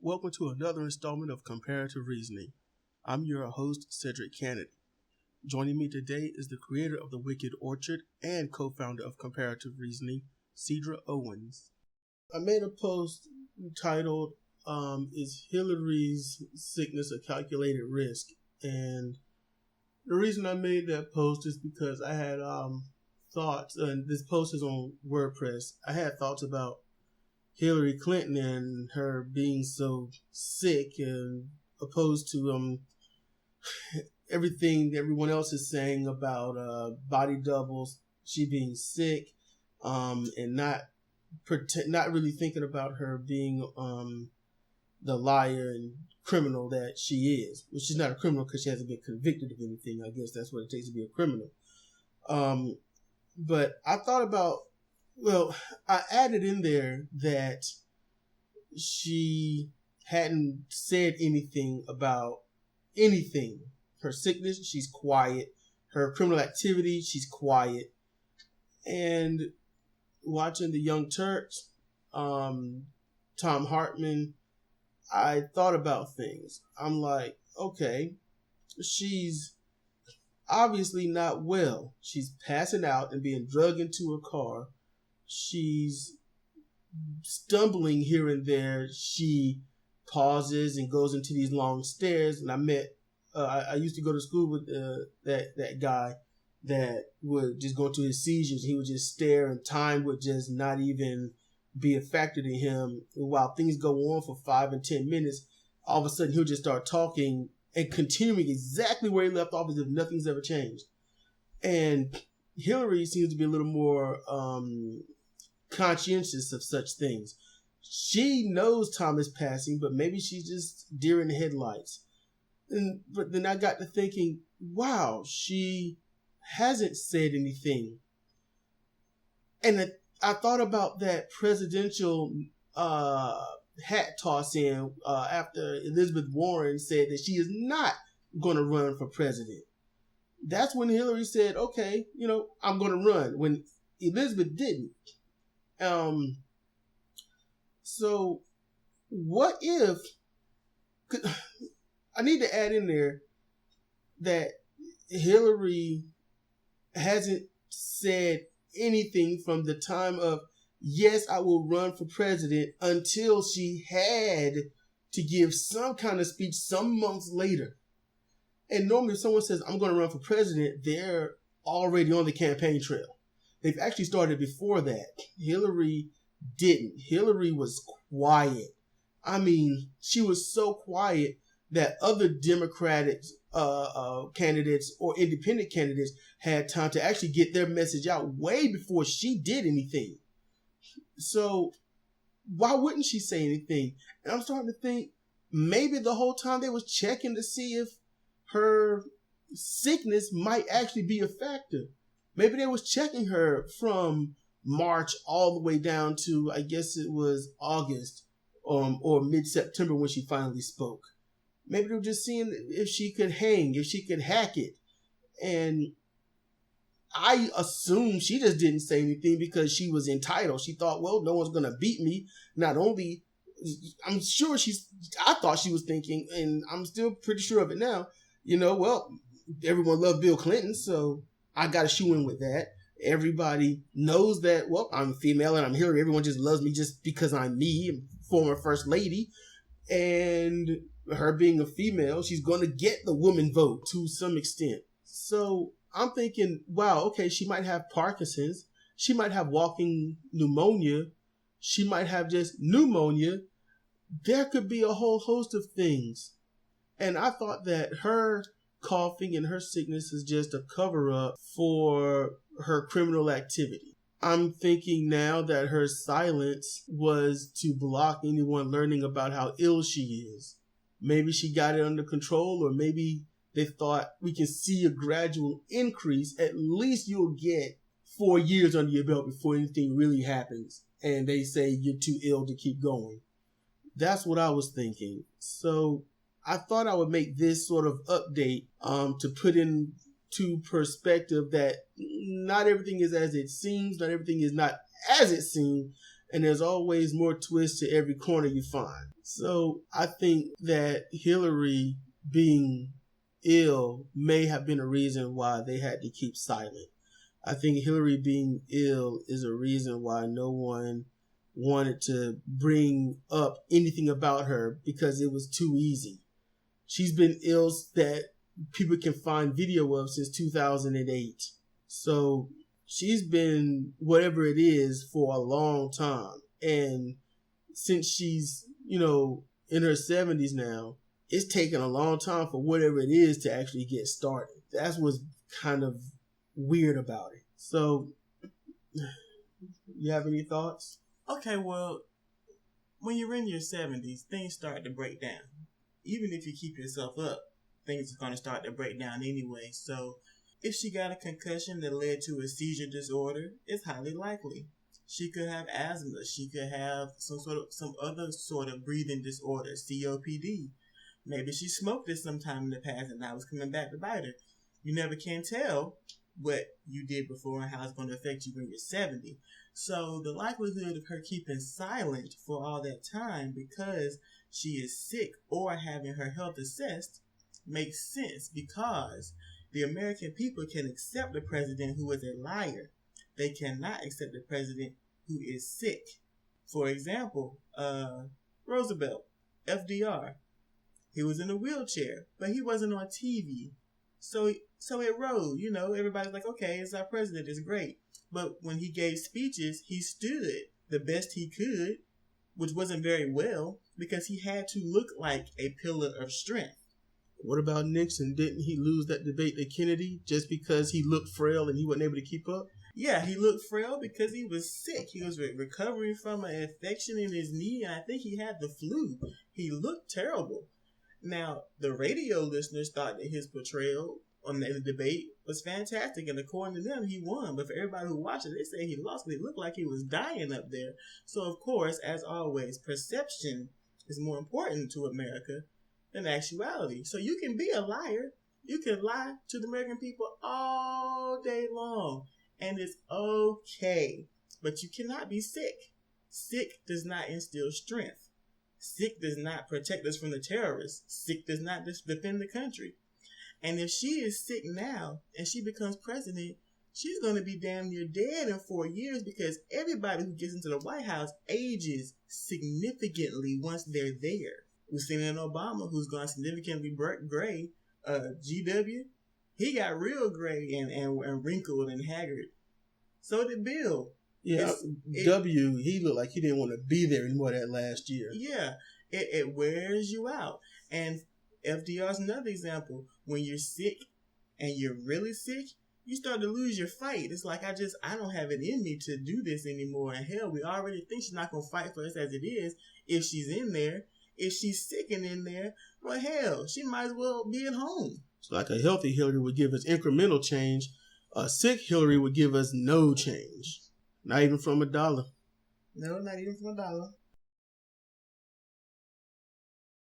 Welcome to another installment of Comparative Reasoning. I'm your host, Sedrik Cannady. Joining me today is the creator of The Wicked Orchard and co-founder of Comparative Reasoning, Sidra Owens. I made a post titled, Is Hillary's Sickness a Calculated Risk? And the reason I made that post is because I had thoughts, and this post is on WordPress. I had thoughts about Hillary Clinton and her being so sick, and opposed to everything everyone else is saying about body doubles, she being sick, and not really thinking about her being the liar and criminal that she is. Well, she's not a criminal because she hasn't been convicted of anything. I guess that's what it takes to be a criminal. But I thought about, I added in there that she hadn't said anything about anything. Her sickness, she's quiet. Her criminal activity, she's quiet. And watching The Young Turks, Tom Hartman, I thought about things. I'm like, okay, she's obviously not well. She's passing out and being drugged into her car. She's stumbling here and there. She pauses and goes into these long stares. And I used to go to school with that guy that would just go into his seizures. He would just stare, and time would just not even be a factor to him. And while things go on for 5 and 10 minutes, all of a sudden he'll just start talking and continuing exactly where he left off as if nothing's ever changed. And Hillary seems to be a little more conscientious of such things. She knows Tom is passing, but maybe she's just deer in the headlights. But then I got to thinking, wow, she hasn't said anything. And I thought about that presidential hat toss in after Elizabeth Warren said that she is not going to run for president. That's when Hillary said, okay, I'm going to run, when Elizabeth didn't. So what if, I need to add in there that Hillary hasn't said anything from the time of, yes, I will run for president, until she had to give some kind of speech some months later. And normally if someone says, I'm going to run for president, they're already on the campaign trail. They've actually started before that. Hillary didn't. Hillary was quiet. I mean, she was so quiet that other Democratic candidates or independent candidates had time to actually get their message out way before she did anything. So why wouldn't she say anything? And I'm starting to think maybe the whole time they was checking to see if her sickness might actually be a factor. Maybe they was checking her from March all the way down to, I guess it was August or mid-September when she finally spoke. Maybe they were just seeing if she could hang, if she could hack it. And I assume she just didn't say anything because she was entitled. She thought, well, no one's going to beat me. Not only, I'm sure I thought she was thinking, and I'm still pretty sure of it now, everyone loved Bill Clinton, so I got to shoe in with that. Everybody knows that, well, I'm female and I'm Hillary. Everyone just loves me just because I'm me, former first lady. And her being a female, she's going to get the woman vote to some extent. So I'm thinking, wow, okay, she might have Parkinson's. She might have walking pneumonia. She might have just pneumonia. There could be a whole host of things. And I thought that her coughing and her sickness is just a cover-up for her criminal activity. I'm thinking now that her silence was to block anyone learning about how ill she is. Maybe she got it under control, or maybe they thought, we can see a gradual increase. At least you'll get 4 years under your belt before anything really happens. And they say you're too ill to keep going. That's what I was thinking. So I thought I would make this sort of update to put into perspective that not everything is as it seems. Not everything is not as it seems. And there's always more twists to every corner you find. So I think that Hillary being ill may have been a reason why they had to keep silent. I think Hillary being ill is a reason why no one wanted to bring up anything about her because it was too easy. She's been ill that people can find video of since 2008. So she's been whatever it is for a long time. And since she's, in her 70s now, it's taken a long time for whatever it is to actually get started. That's what's kind of weird about it. So, you have any thoughts? Okay, well, when you're in your 70s, things start to break down. Even if you keep yourself up, things are going to start to break down anyway. So, if she got a concussion that led to a seizure disorder, it's highly likely. She could have asthma. She could have some other sort of breathing disorder, COPD. Maybe she smoked it sometime in the past and now it's coming back to bite her. You never can tell what you did before and how it's going to affect you when you're 70. So the likelihood of her keeping silent for all that time because she is sick or having her health assessed makes sense, because the American people can accept a president who is a liar. They cannot accept a president who is sick. For example, Roosevelt, FDR. He was in a wheelchair, but he wasn't on TV. So it rode, everybody's like, okay, it's our president, it's great. But when he gave speeches, he stood the best he could, which wasn't very well, because he had to look like a pillar of strength. What about Nixon? Didn't he lose that debate to Kennedy just because he looked frail and he wasn't able to keep up? Yeah, he looked frail because he was sick. He was recovering from an infection in his knee, and I think he had the flu. He looked terrible. Now, the radio listeners thought that his portrayal on the debate was fantastic, and according to them, he won. But for everybody who watched it, they say he lost, but he looked like he was dying up there. So, of course, as always, perception is more important to America than actuality. So you can be a liar. You can lie to the American people all day long, and it's okay. But you cannot be sick. Sick does not instill strength. Sick does not protect us from the terrorists. Sick does not defend the country. And if she is sick now and she becomes president, she's going to be damn near dead in 4 years, because everybody who gets into the White House ages significantly once they're there. We've seen it in Obama, who's gone significantly gray. GW, he got real gray and wrinkled and haggard. So did Bill. Yeah, he looked like he didn't want to be there anymore that last year. Yeah, it wears you out. And FDR's another example. When you're sick and you're really sick, you start to lose your fight. It's like, I don't have it in me to do this anymore. And hell, we already think she's not going to fight for us as it is if she's in there. If she's sick and in there, well, hell, she might as well be at home. So like a healthy Hillary would give us incremental change. A sick Hillary would give us no change. Not even from $1. No, not even from $1.